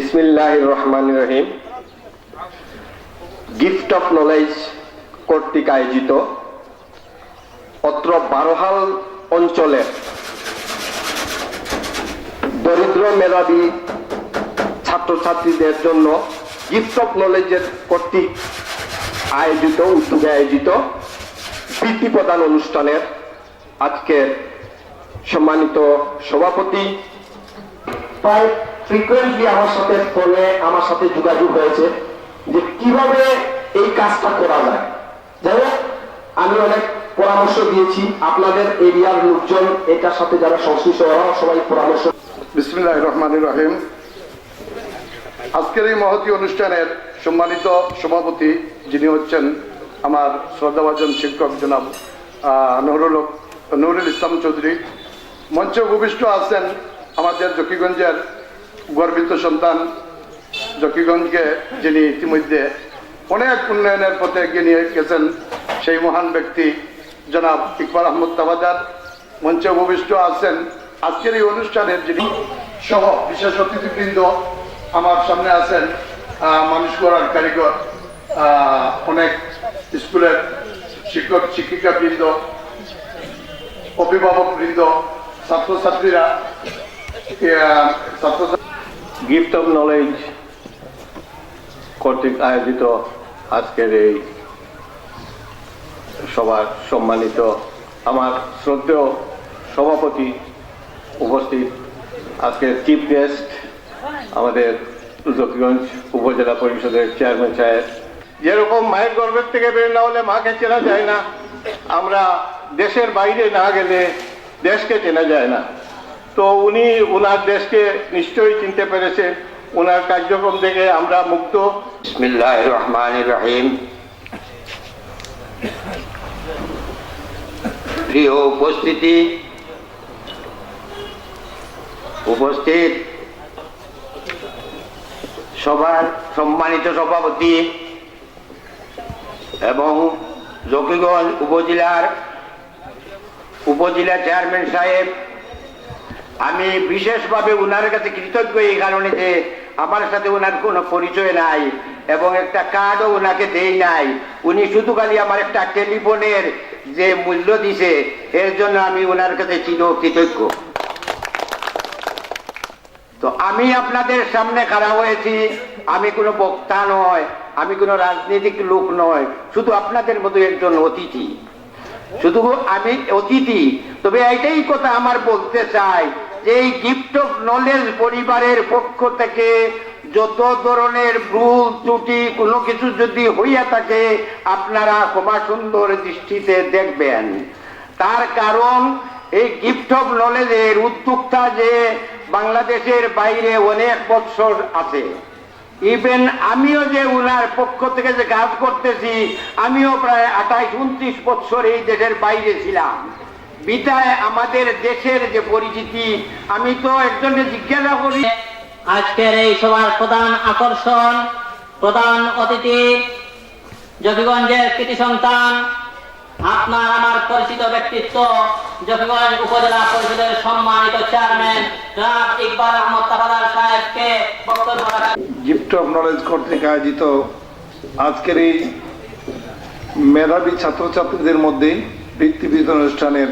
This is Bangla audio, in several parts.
বিসমিল্লাহির রহমানির রহিম। গিফট অফ নলেজ কর্তৃক আয়োজিত অত্র বারোহাল অঞ্চলের দরিদ্র মেধাবী ছাত্রছাত্রীদের জন্য গিফট অফ নলেজের কর্তৃক আয়োজিত উদ্যোগে আয়োজিত বৃত্তি প্রদান অনুষ্ঠানের আজকের সম্মানিত সভাপতি প্রায় ফ্রিকুয়েন্টলি আমার সাথে ফোনে আমার সাথে যোগাযোগ হয়েছে যে কিভাবে এই কাজটা করা যায়। যাই হোক, আমি অনেক পরামর্শ দিয়েছি, আপনাদের এরিয়ার লোকজন এটার সাথে যারা সংশ্লিষ্ট সবাই পরামর্শ। বিসমিল্লাহির রহমানির রহিম। আজকের এই মহতী অনুষ্ঠানের সম্মানিত সভাপতি যিনি হচ্ছেন আমার শ্রদ্ধাভাজন শিক্ষক জনাব নুরুল ইসলাম চৌধুরী, মঞ্চে উপবিষ্ট আছেন আমাদের জকিগঞ্জের গর্বিত সন্তান, জকিগঞ্জকে যিনি ইতিমধ্যে অনেক উন্নয়নের পথে এগিয়ে নিয়ে গেছেন সেই মহান ব্যক্তি জনাব ইকবাল আহমদ তাওয়াদার। মঞ্চে উপবিষ্ট আছেন আজকের এই অনুষ্ঠানের যিনি সহ বিশেষ অতিথিবৃন্দ। আমার সামনে আছেন মানুষ গড়ার কারিগর, অনেক স্কুলের শিক্ষক শিক্ষিকা বৃন্দ, অভিভাবক বৃন্দ, ছাত্রছাত্রীরা। গিফট অফ নলেজ কর্তৃক আয়োজিত আজকের এই সভার সম্মানিত আমার শ্রদ্ধেয় সভাপতি উপস্থিত, আজকের চিফ গেস্ট আমাদের জকিগঞ্জ উপজেলা পরিষদের চেয়ারম্যান সাহেব। যেরকম মায়ের গর্ভের থেকে বের না হলে মাকে চেনা যায় না, আমরা দেশের বাইরে না গেলে দেশকে চেনা যায় না। তো উনি ওনার দেশকে নিশ্চয়ই চিনতে পেরেছেন, ওনার কার্যক্রম থেকে আমরা মুগ্ধ। বিসমিল্লাহির রহমানির রহিম। প্রিয় উপস্থিত সবার সম্মানিত সভাপতি এবং জকিগঞ্জ উপজেলা চেয়ারম্যান সাহেব, আমি বিশেষভাবে ওনার কাছে কৃতজ্ঞ এই কারণে যে আমার সাথে ওনার কোনো পরিচয় নাই এবং একটা কার্ডও ওনাকে দেই নাই। উনি শুধু খালি আমার একটা টেলিফোনের যে মূল্য দিছে এর জন্য আমি ওনার কাছে চির কৃতজ্ঞ। তো আমি আপনাদের সামনে খাড়া হয়েছি, আমি কোনো বক্তা নয়, আমি কোনো রাজনৈতিক লোক নয়, শুধু আপনাদের মতো একজন অতিথি, শুধু আমি অতিথি। তবে এইটাই কথা আমার বলতে চাই যে এই গিফট অফ নলেজ পরিবারের পক্ষ থেকে যত ধরনের ভুল ত্রুটি কোনো কিছু যদি হইয়া থাকে আপনারা ক্ষমা সুন্দর দৃষ্টিতে দেখবেন। তার কারণ এই গিফট অফ নলেজের উদ্যোক্তা যে বাংলাদেশের বাইরে অনেক বছর আছে, ইভেন আমিও যে উনার পক্ষ থেকে যে কাজ করতেছি, আমিও প্রায় 28-29 বছর এই দেশের বাইরে ছিলাম। বিদায় আমাদের দেশের যে পরিচিতি, আমি তো একজনকে জিজ্ঞাসা করি। আজকের এই সভার প্রধান আকর্ষণ, প্রধান অতিথি জকিগঞ্জের কৃতি সন্তান, আপনার আমার পরিচিত ব্যক্তিত্ব, জকিগঞ্জ উপজেলা পরিষদের সম্মানিত চেয়ারম্যান জনাব ইকবাল আহমদ তাওয়াদার সাহেবকে বক্তব্য রাখার। গিফট অফ নলেজ কর্তৃক আয়োজিত আজকের এই মেধাবী ছাত্রছাত্রীদের মধ্যে বৃত্তি বিতরণ অনুষ্ঠানের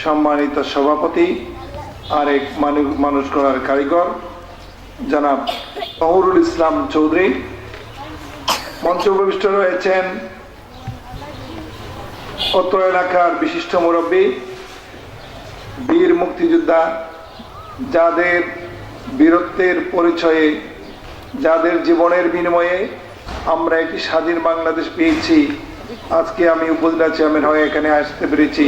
সম্মানিত সভাপতি আরেক মানুষ গড়ার কারিগর জনাব নুরুল ইসলাম চৌধুরী। মঞ্চে উপবিষ্ট রয়েছেন অত্র এলাকার বিশিষ্ট মুরব্বী, বীর মুক্তিযোদ্ধা, যাদের বীরত্বের পরিচয়ে, যাদের জীবনের বিনিময়ে আমরা একটি স্বাধীন বাংলাদেশ পেয়েছি। আজকে আমি উপজেলা চেয়ারম্যান হয়ে এখানে আসতে পেরেছি।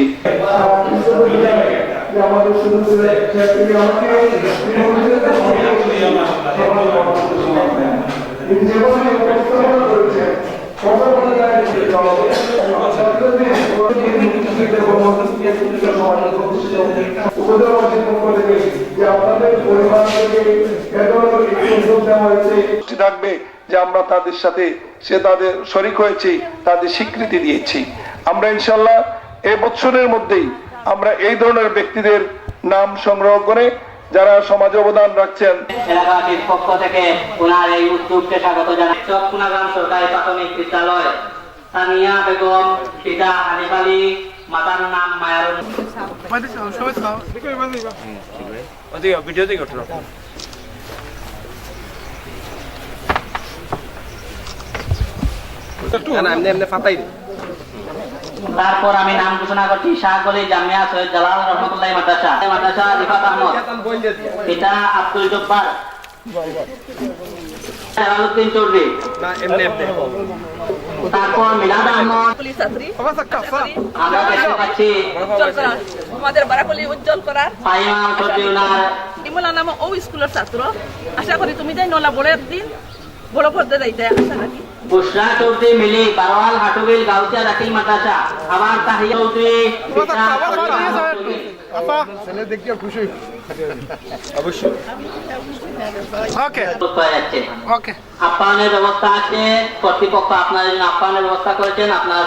থাকবে যে আমরা তাদের সাথে তাদের শরিক হয়েছি, তাদের স্বীকৃতি দিয়েছি। আমরা ইনশাল্লাহ এই বছরের মধ্যেই আমরা এই ধরনের ব্যক্তিদের নাম সংগ্রহ করে যারা সমাজে অবদান রাখছেন। এলাকাবাসীর পক্ষ থেকে ওনার এই উদ্যোগকে স্বাগত জানাই। চককুনাগ্রাম সরকারি প্রাথমিক বিদ্যালয়, তানিয়া বেগম, পিতা হানিফ আলী, মাতার নাম মায়ারুন। তারপর আমি নাম ঘোষণা করছি শাহগলি জামিয়া সৈয়দ জালাল রহমতুল্লাহ মাদ্রাসা, মাদ্রাসা রিফাত আহমদ, পিতা আব্দুল জব্বার, জালালউদ্দিন চৌধুরী। তারপর মিলাদ আহমদ। আমরা দেখতে পাচ্ছি আমাদের বারাকলি উজ্জ্বল করার পাইমা চৌধুরী ওনার ইমুলা নামক ও স্কুলের ছাত্র। আশা করি তুমি যাই নলা বড়ের দিন বড় পর্দা যাইতে আশা রাখি। বুশরা চৌধুরী মিলি, বারোয়াল হাটুবিল গাউসিয়া দাখিল মাদ্রাসা, আবার তাহিয়া চৌধুরী, পিতা ছেলে দেখে খুশি আপ্যায়নের ব্যবস্থা আছে, কর্তৃপক্ষ আপনাদের জন্য আপ্যায়নের ব্যবস্থা করেছেন। আপনারা